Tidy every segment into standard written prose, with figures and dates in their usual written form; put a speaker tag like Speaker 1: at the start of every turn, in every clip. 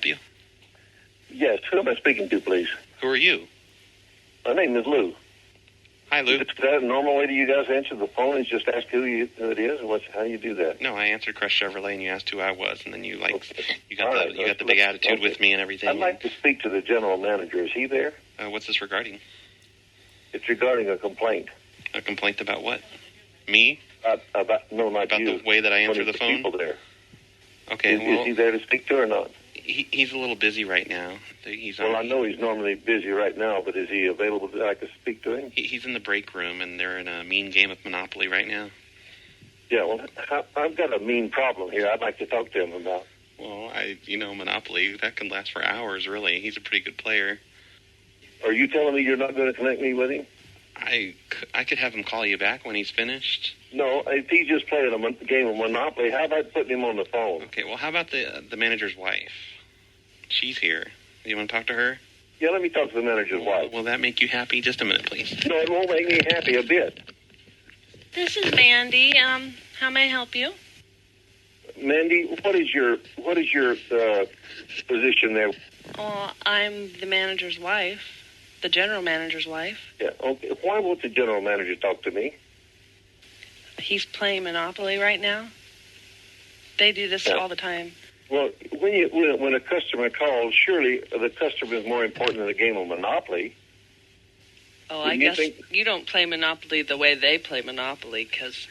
Speaker 1: help you?
Speaker 2: Yes, who am I speaking to, please?
Speaker 1: Who are you?
Speaker 2: My name is Lou.
Speaker 1: Hi, Lou.
Speaker 2: Is that a normal way that you guys answer the phone and just ask who it is, or how you do that?
Speaker 1: No, I answered Crush Chevrolet, and you asked who I was, and then you got
Speaker 2: All
Speaker 1: the big attitude with me and everything.
Speaker 2: I'd like to speak to the general manager. Is he there?
Speaker 1: What's this regarding?
Speaker 2: It's regarding a complaint.
Speaker 1: A complaint about what? Me?
Speaker 2: About
Speaker 1: the way that I answer the phone?
Speaker 2: People there.
Speaker 1: Okay.
Speaker 2: Is he there to speak to or not?
Speaker 1: He's a little busy right now.
Speaker 2: I know he's normally busy right now, but is he available that I could speak to him?
Speaker 1: He's in the break room, and they're in a mean game of Monopoly right now.
Speaker 2: Yeah, well, I've got a mean problem here I'd like to talk to him about.
Speaker 1: Well, Monopoly, that can last for hours, really. He's a pretty good player.
Speaker 2: Are you telling me you're not going to connect me with him?
Speaker 1: I could have him call you back when he's finished.
Speaker 2: No, if he's just playing a game of Monopoly, how about putting him on the phone?
Speaker 1: Okay, well, how about the manager's wife? She's here. You want to talk to her?
Speaker 2: Yeah, let me talk to the manager's wife.
Speaker 1: Will that make you happy? Just a minute, please.
Speaker 2: No, it won't make me happy a bit.
Speaker 3: This is Mandy. How may I help you?
Speaker 2: Mandy, what is your position there?
Speaker 3: Oh, I'm the manager's wife, the general manager's wife.
Speaker 2: Yeah, okay. Why won't the general manager talk to me?
Speaker 3: He's playing Monopoly right now. They do this all the time.
Speaker 2: Well, when a customer calls, surely the customer is more important than a game of Monopoly.
Speaker 3: Oh, I guess you don't play Monopoly the way they play Monopoly, because...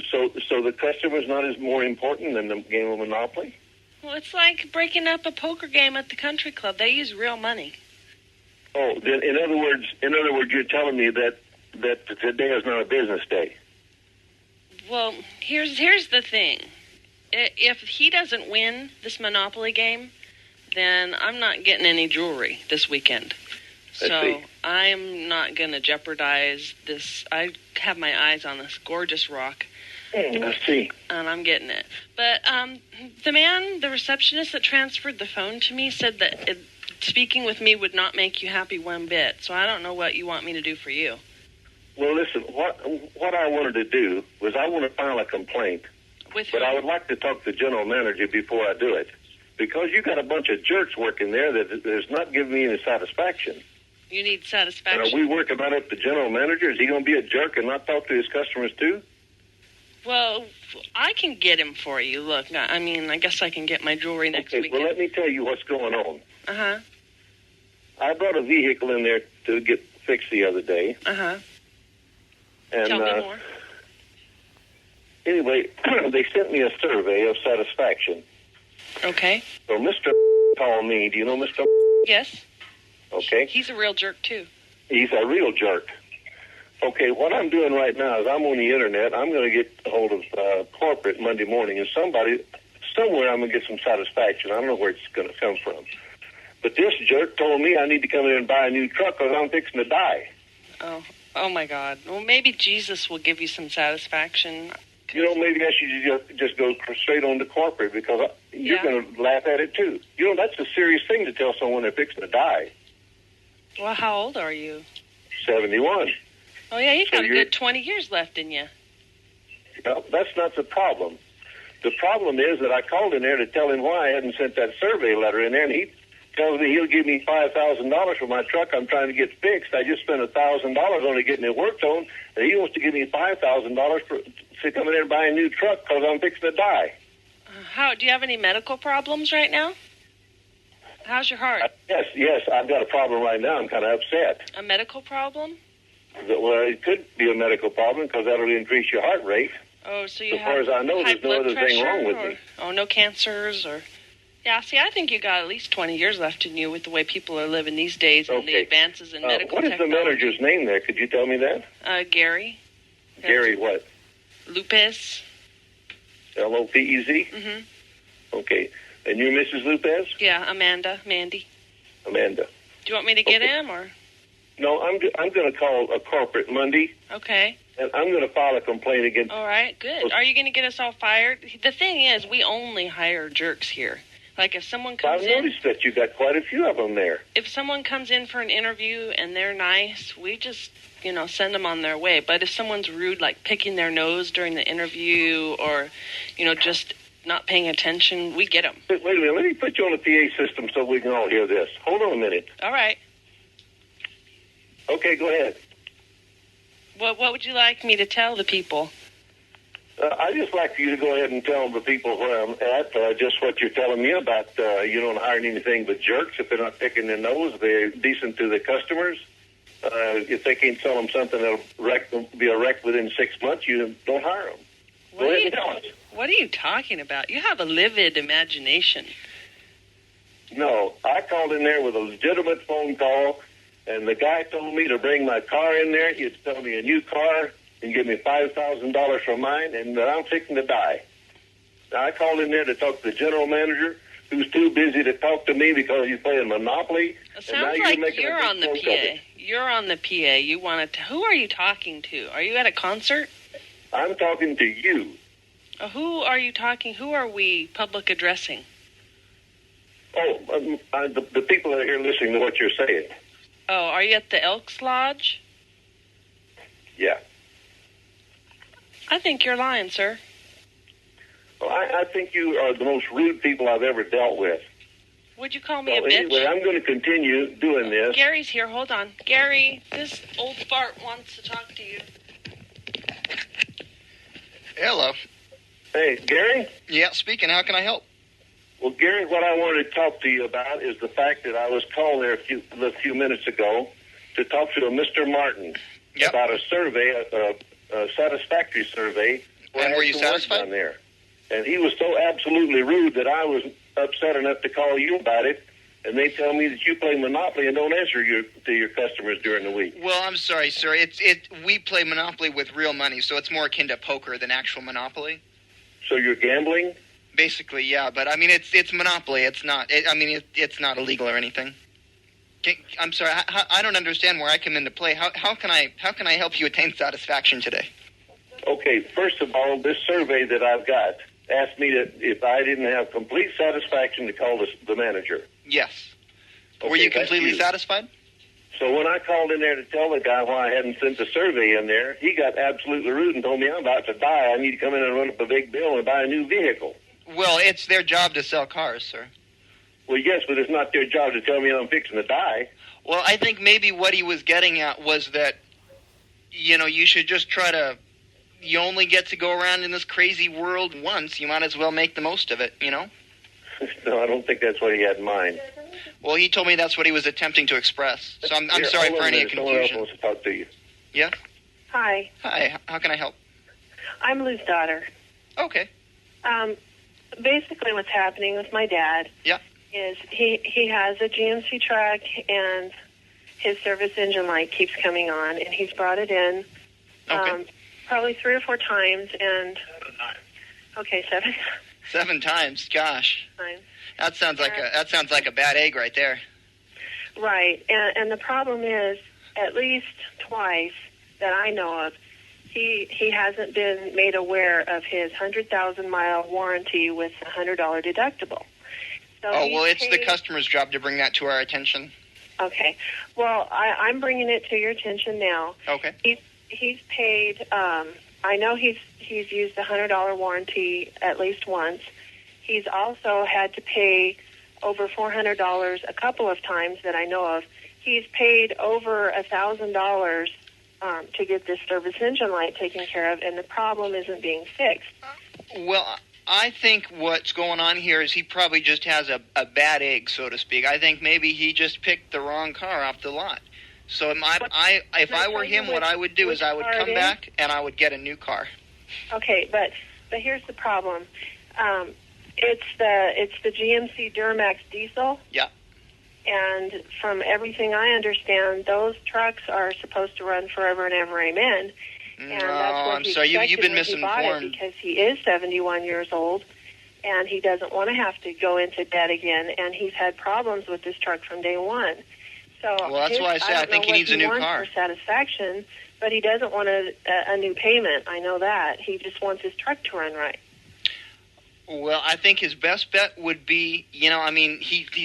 Speaker 2: So the customer is not as more important than the game of Monopoly?
Speaker 3: Well, it's like breaking up a poker game at the country club. They use real money.
Speaker 2: Oh, then in other words, you're telling me that today is not a business day.
Speaker 3: Well, here's the thing. If he doesn't win this Monopoly game, then I'm not getting any jewelry this weekend. So I'm not going to jeopardize this. I have my eyes on this gorgeous rock.
Speaker 2: I see.
Speaker 3: And I'm getting it. But the receptionist that transferred the phone to me said that speaking with me would not make you happy one bit. So I don't know what you want me to do for you.
Speaker 2: Well, listen, what I wanted to do was I want to file a complaint. But I would like to talk to the general manager before I do it. Because you got a bunch of jerks working there that is not giving me any satisfaction.
Speaker 3: You need satisfaction.
Speaker 2: And are we working on it with the general manager? Is he going to be a jerk and not talk to his customers too?
Speaker 3: Well, I can get him for you. Look, I guess I can get my jewelry next weekend.
Speaker 2: Well, let me tell you what's going on.
Speaker 3: Uh-huh.
Speaker 2: I brought a vehicle in there to get fixed the other day.
Speaker 3: Uh-huh.
Speaker 2: And,
Speaker 3: tell me more.
Speaker 2: Anyway, they sent me a survey of satisfaction.
Speaker 3: Okay.
Speaker 2: So Mr. called me. Do you know Mr.?
Speaker 3: Yes.
Speaker 2: Okay.
Speaker 3: He's a real jerk, too.
Speaker 2: He's a real jerk. Okay, what I'm doing right now is I'm on the Internet. I'm going to get a hold of corporate Monday morning, and somewhere I'm going to get some satisfaction. I don't know where it's going to come from. But this jerk told me I need to come in and buy a new truck because I'm fixing to die.
Speaker 3: Oh, my God. Well, maybe Jesus will give you some satisfaction.
Speaker 2: You know, maybe I should just go straight on to corporate because you're going to laugh at it, too. You know, that's a serious thing to tell someone they're fixing to die.
Speaker 3: Well, how old are you?
Speaker 2: 71.
Speaker 3: Oh, yeah, you've got a good 20 years left in you.
Speaker 2: Well, that's not the problem. The problem is that I called in there to tell him why I hadn't sent that survey letter in there, and he tells me he'll give me $5,000 for my truck I'm trying to get fixed. I just spent $1,000 only getting it worked on, and he wants to give me $5,000 to come in there and buy a new truck because I'm fixing to die.
Speaker 3: Do you have any medical problems right now? How's your heart?
Speaker 2: Yes, I've got a problem right now. I'm kind of upset.
Speaker 3: A medical problem?
Speaker 2: Well, it could be a medical problem because that'll increase your heart rate.
Speaker 3: Oh, so you
Speaker 2: as far as I know, there's no other thing wrong with me.
Speaker 3: Oh, no cancers or... Yeah, see, I think you got at least 20 years left in you with the way people are living these days and the advances in medical technology.
Speaker 2: What is the manager's name there? Could you tell me that?
Speaker 3: Gary.
Speaker 2: Gary what?
Speaker 3: Lopez.
Speaker 2: Lopez?
Speaker 3: Mm-hmm.
Speaker 2: Okay. And you're Mrs. Lopez?
Speaker 3: Yeah, Mandy.
Speaker 2: Amanda.
Speaker 3: Do you want me to get him, or?
Speaker 2: No, I'm going to call a corporate Monday.
Speaker 3: Okay.
Speaker 2: And I'm going to file a complaint against...
Speaker 3: All right, good. Are you going to get us all fired? The thing is, we only hire jerks here. Like, if someone comes in...
Speaker 2: I've noticed that you got quite a few of them there.
Speaker 3: If someone comes in for an interview and they're nice, we just, send them on their way. But if someone's rude, like picking their nose during the interview or, just not paying attention. We get them.
Speaker 2: Wait a minute. Let me put you on the PA system so we can all hear this. Hold on a minute.
Speaker 3: All right.
Speaker 2: Okay, go ahead.
Speaker 3: What would you like me to tell the people?
Speaker 2: I'd just like for you to go ahead and tell the people where I'm at, just what you're telling me about you don't hire anything but jerks. If they're not picking their nose, they're decent to the customers. If they can't sell them something that'll be a wreck within 6 months, you don't hire them. Go ahead and tell us.
Speaker 3: What are you talking about? You have a livid imagination.
Speaker 2: No, I called in there with a legitimate phone call, and the guy told me to bring my car in there. He'd sell me a new car and give me $5,000 for mine, and that I'm fixing to die. Now, I called in there to talk to the general manager, who's too busy to talk to me because he's playing Monopoly.
Speaker 3: It sounds like you're on the PA. You're on the PA. You want to. Who are you talking to? Are you at a concert?
Speaker 2: I'm talking to you.
Speaker 3: Who are you talking? Who are we public addressing?
Speaker 2: Oh, the people that are here listening to what you're saying.
Speaker 3: Oh, are you at the Elks Lodge?
Speaker 2: Yeah.
Speaker 3: I think you're lying, sir.
Speaker 2: Well, I think you are the most rude people I've ever dealt with.
Speaker 3: Would you call me a bitch?
Speaker 2: Anyway, I'm going to continue doing this.
Speaker 3: Gary's here. Hold on. Gary, this old fart wants to talk to you.
Speaker 4: Hello.
Speaker 2: Hey, Gary?
Speaker 4: Yeah, speaking. How can I help?
Speaker 2: Well, Gary, what I wanted to talk to you about is the fact that I was called there a few minutes ago to talk to a Mr. Martin about a survey, a satisfactory survey.
Speaker 4: And were you satisfied?
Speaker 2: Down there. And he was so absolutely rude that I was upset enough to call you about it. And they tell me that you play Monopoly and don't answer to your customers during the week.
Speaker 4: Well, I'm sorry, sir. We play Monopoly with real money, so it's more akin to poker than actual Monopoly.
Speaker 2: So you're gambling?
Speaker 4: Basically, yeah. But I mean, it's Monopoly. It's not. It's not illegal or anything. I'm sorry. I don't understand where I come into play. How can I help you attain satisfaction today?
Speaker 2: Okay. First of all, this survey that I've got asked me that if I didn't have complete satisfaction to call the manager.
Speaker 4: Yes.
Speaker 2: Okay,
Speaker 4: were you completely satisfied?
Speaker 2: So when I called in there to tell the guy why I hadn't sent the survey in there, he got absolutely rude and told me I'm about to die. I need to come in and run up a big bill and buy a new vehicle.
Speaker 4: Well, it's their job to sell cars, sir.
Speaker 2: Well, yes, but it's not their job to tell me I'm fixing to die.
Speaker 4: Well, I think maybe what he was getting at was that, you should just try to... You only get to go around in this crazy world once. You might as well make the most of it,
Speaker 2: No, I don't think that's what he had in mind.
Speaker 4: Well, he told me that's what he was attempting to express. So I'm sorry for any confusion.
Speaker 2: Someone else wants to talk to you.
Speaker 4: Yeah?
Speaker 5: Hi.
Speaker 4: Hi, how can I help?
Speaker 5: I'm Lou's daughter.
Speaker 4: Okay.
Speaker 5: Basically what's happening with my dad is he has a GMC truck and his service engine light keeps coming on, and he's brought it in probably 3 or 4 times. And
Speaker 2: 7 times.
Speaker 5: Okay, 7.
Speaker 4: 7 times, gosh.
Speaker 5: Times.
Speaker 4: That sounds like a bad egg right there.
Speaker 5: Right, and the problem is, at least twice that I know of, he hasn't been made aware of his 100,000-mile warranty with a $100 deductible. So
Speaker 4: it's the customer's job to bring that to our attention.
Speaker 5: Okay. Well, I'm bringing it to your attention now.
Speaker 4: Okay.
Speaker 5: He's paid. I know he's used a $100 warranty at least once. He's also had to pay over $400 a couple of times that I know of. He's paid over $1,000 to get this service engine light taken care of, and the problem isn't being fixed.
Speaker 4: Well, I think what's going on here is he probably just has a bad egg, so to speak. I think maybe he just picked the wrong car off the lot. So if I were him, what I would do is I would come back and I would get a new car.
Speaker 5: Okay, but here's the problem. It's the GMC Duramax diesel.
Speaker 4: Yeah.
Speaker 5: And from everything I understand, those trucks are supposed to run forever and ever, amen. And
Speaker 4: no,
Speaker 5: that's what
Speaker 4: I'm sorry. You've been misinformed.
Speaker 5: Because he is 71 years old, and he doesn't want to have to go into debt again. And he's had problems with this truck from day one. So
Speaker 4: that's why I say I think he needs a new car.
Speaker 5: For satisfaction, but he doesn't want a new payment. I know that. He just wants his truck to run right.
Speaker 4: Well, I think his best bet would be, he's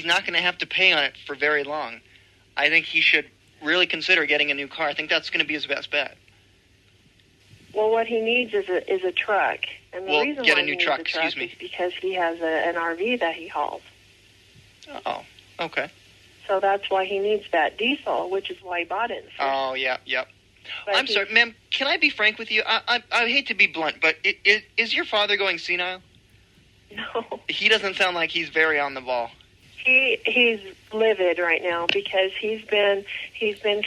Speaker 4: not going to have to pay on it for very long. I think he should really consider getting a new car. I think that's going to be his best bet.
Speaker 5: Well, what he needs is a truck, and the
Speaker 4: Well,
Speaker 5: reason
Speaker 4: get
Speaker 5: why
Speaker 4: a new
Speaker 5: he needs
Speaker 4: truck,
Speaker 5: a truck
Speaker 4: excuse me.
Speaker 5: is because he has an RV that he hauls.
Speaker 4: Oh, okay.
Speaker 5: So that's why he needs that diesel, which is why he bought it.
Speaker 4: Oh, yeah, yep.
Speaker 5: But
Speaker 4: I'm sorry, ma'am, can I be frank with you? I hate to be blunt, but is your father going senile?
Speaker 5: No,
Speaker 4: He doesn't sound like he's very on the ball.
Speaker 5: he's livid right now because he's been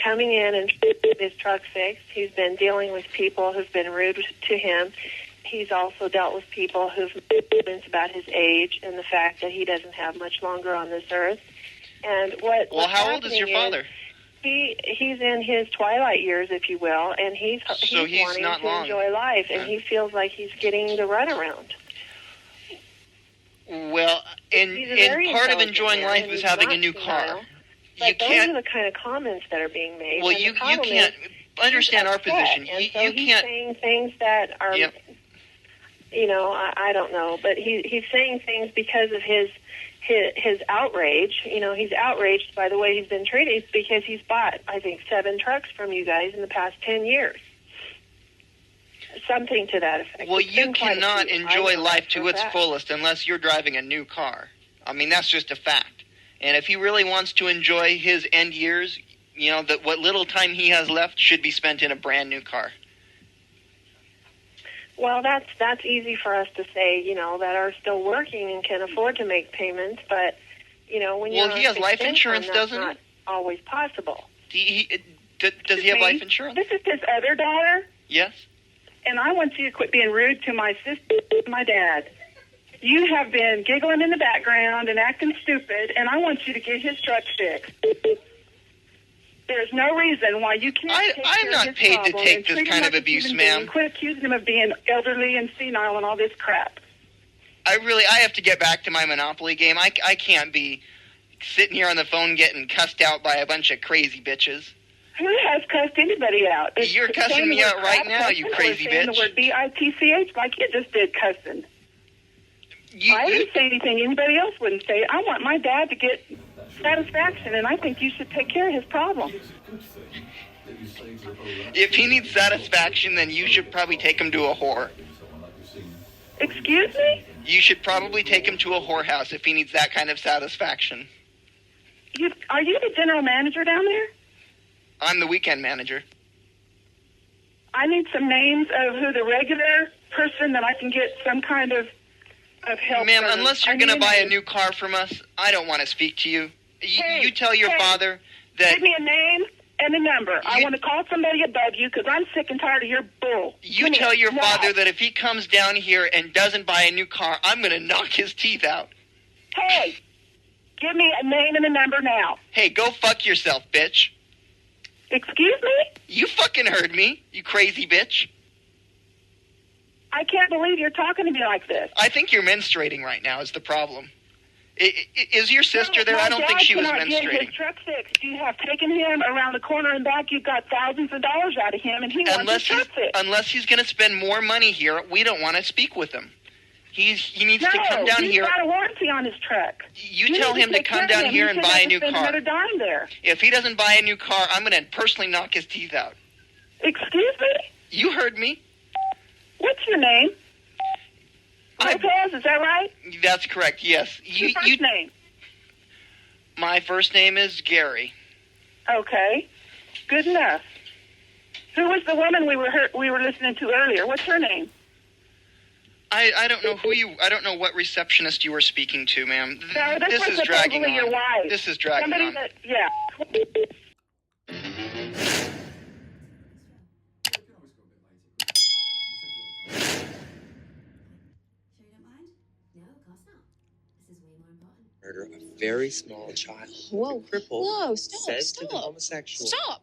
Speaker 5: coming in and his truck fixed. He's been dealing with people who've been rude to him. He's also dealt with people who've comments about his age and the fact that he doesn't have much longer on this earth. And
Speaker 4: Well,
Speaker 5: what's
Speaker 4: how old is your
Speaker 5: happening
Speaker 4: father?
Speaker 5: He's in his twilight years, if you will, and he's wanting
Speaker 4: not
Speaker 5: to
Speaker 4: long.
Speaker 5: enjoy life, and he feels like he's getting the runaround.
Speaker 4: Well, and
Speaker 5: He's a very
Speaker 4: part of
Speaker 5: intelligent
Speaker 4: enjoying
Speaker 5: man,
Speaker 4: life
Speaker 5: and
Speaker 4: is
Speaker 5: he's
Speaker 4: having a
Speaker 5: not
Speaker 4: new
Speaker 5: senile,
Speaker 4: car.
Speaker 5: But
Speaker 4: You
Speaker 5: those
Speaker 4: can't.
Speaker 5: are the kind of comments that are being made.
Speaker 4: Well,
Speaker 5: and
Speaker 4: you
Speaker 5: the problem
Speaker 4: can't
Speaker 5: is
Speaker 4: understand
Speaker 5: he's
Speaker 4: our
Speaker 5: upset,
Speaker 4: position.
Speaker 5: And so
Speaker 4: You
Speaker 5: he's
Speaker 4: can't.
Speaker 5: saying things that are,
Speaker 4: Yep.
Speaker 5: I don't know, but he's saying things because of his outrage. He's outraged by the way he's been treated because he's bought, I think, 7 trucks from you guys in the past 10 years. Something to that effect.
Speaker 4: Well,
Speaker 5: It's
Speaker 4: you
Speaker 5: been quite a
Speaker 4: cannot
Speaker 5: few. I
Speaker 4: enjoy
Speaker 5: know
Speaker 4: life
Speaker 5: that
Speaker 4: to
Speaker 5: for a
Speaker 4: its
Speaker 5: fact.
Speaker 4: fullest unless you're driving a new car. I mean, that's just a fact. And if he really wants to enjoy his end years, that what little time he has left should be spent in a brand new car.
Speaker 5: Well, that's easy for us to say, that are still working and can afford to make payments, but when you're
Speaker 4: Well, he
Speaker 5: on
Speaker 4: has life
Speaker 5: fixed
Speaker 4: insurance,
Speaker 5: income,
Speaker 4: doesn't he?
Speaker 5: that's not always possible.
Speaker 4: Does he have life insurance?
Speaker 6: This is his other daughter,
Speaker 4: Yes.
Speaker 6: and I want you to quit being rude to my sister and my dad. You have been giggling in the background and acting stupid, and I want you to get his truck fixed. There's no reason why you can't take
Speaker 4: I'm
Speaker 6: care
Speaker 4: not
Speaker 6: of his
Speaker 4: paid to
Speaker 6: problem
Speaker 4: take
Speaker 6: and
Speaker 4: this
Speaker 6: treat him
Speaker 4: kind
Speaker 6: like
Speaker 4: of
Speaker 6: a
Speaker 4: abuse,
Speaker 6: human
Speaker 4: ma'am.
Speaker 6: being. Quit accusing him of being elderly and senile and all this crap.
Speaker 4: I have to get back to my Monopoly game. I can't be sitting here on the phone getting cussed out by a bunch of crazy bitches.
Speaker 6: Who has cussed anybody out? It's
Speaker 4: You're cussing
Speaker 6: saying the
Speaker 4: me
Speaker 6: word
Speaker 4: out right
Speaker 6: crap
Speaker 4: now, you
Speaker 6: cussing, or
Speaker 4: crazy
Speaker 6: saying
Speaker 4: bitch.
Speaker 6: the word bitch like you just did cussing. I didn't say anything anybody else wouldn't say. I want my dad to get satisfaction, and I think you should take care of his problem.
Speaker 4: If he needs satisfaction, then you should probably take him to a whore.
Speaker 6: Excuse me?
Speaker 4: You should probably take him to a whorehouse if he needs that kind of satisfaction.
Speaker 6: Are you the general manager down there?
Speaker 4: I'm the weekend manager.
Speaker 6: I need some names of who the regular person that I can get some kind of help.
Speaker 4: Ma'am,
Speaker 6: from.
Speaker 4: unless you're
Speaker 6: I
Speaker 4: going to
Speaker 6: need
Speaker 4: buy a
Speaker 6: name.
Speaker 4: new car from us, I don't want to speak to you.
Speaker 6: Hey,
Speaker 4: You tell your
Speaker 6: hey,
Speaker 4: father that...
Speaker 6: Give me a name and a number. I want to call somebody above you because I'm sick and tired of your bull.
Speaker 4: You
Speaker 6: Come
Speaker 4: tell
Speaker 6: here,
Speaker 4: your
Speaker 6: now.
Speaker 4: father that if he comes down here and doesn't buy a new car, I'm going to knock his teeth out.
Speaker 6: Hey, give me a name and a number now.
Speaker 4: Hey, go fuck yourself, bitch.
Speaker 6: Excuse me?
Speaker 4: You fucking heard me, you crazy bitch.
Speaker 6: I can't believe you're talking to me like this.
Speaker 4: I think you're menstruating right now is the problem. Is your sister there?
Speaker 6: My
Speaker 4: I don't think she was
Speaker 6: dad cannot get
Speaker 4: menstruating.
Speaker 6: his truck fixed. You have taken him around the corner and back. You've got thousands of dollars out of him, and he wants his truck fixed.
Speaker 4: Unless he's going to spend more money here, we don't want to speak with him. He needs to come down
Speaker 6: he's
Speaker 4: here.
Speaker 6: got a warranty on his truck.
Speaker 4: You tell
Speaker 6: need
Speaker 4: him to
Speaker 6: take
Speaker 4: come
Speaker 6: care of
Speaker 4: down
Speaker 6: him.
Speaker 4: here
Speaker 6: He
Speaker 4: and
Speaker 6: shouldn't
Speaker 4: buy a
Speaker 6: have to
Speaker 4: new
Speaker 6: spend
Speaker 4: car.
Speaker 6: Another dime there.
Speaker 4: If he doesn't buy a new car, I'm going to personally knock his teeth out.
Speaker 6: Excuse me?
Speaker 4: You heard me.
Speaker 6: What's your name? Lopez, is that right?
Speaker 4: That's correct, yes.
Speaker 6: Your first name?
Speaker 4: My first name is Gary.
Speaker 6: Okay. Good enough. Who was the woman we were listening to earlier? What's her name?
Speaker 4: I don't know I don't know what receptionist you were speaking to, ma'am.
Speaker 6: No, this
Speaker 4: This
Speaker 6: was
Speaker 4: is dragging
Speaker 6: supposedly
Speaker 4: on.
Speaker 6: your wife.
Speaker 4: This is dragging
Speaker 6: Somebody
Speaker 4: on.
Speaker 6: that, yeah.
Speaker 7: Murder a very small child.
Speaker 8: Whoa.
Speaker 7: The cripple
Speaker 8: Whoa, stop,
Speaker 7: says to the
Speaker 8: stop.
Speaker 7: homosexual,
Speaker 8: Stop.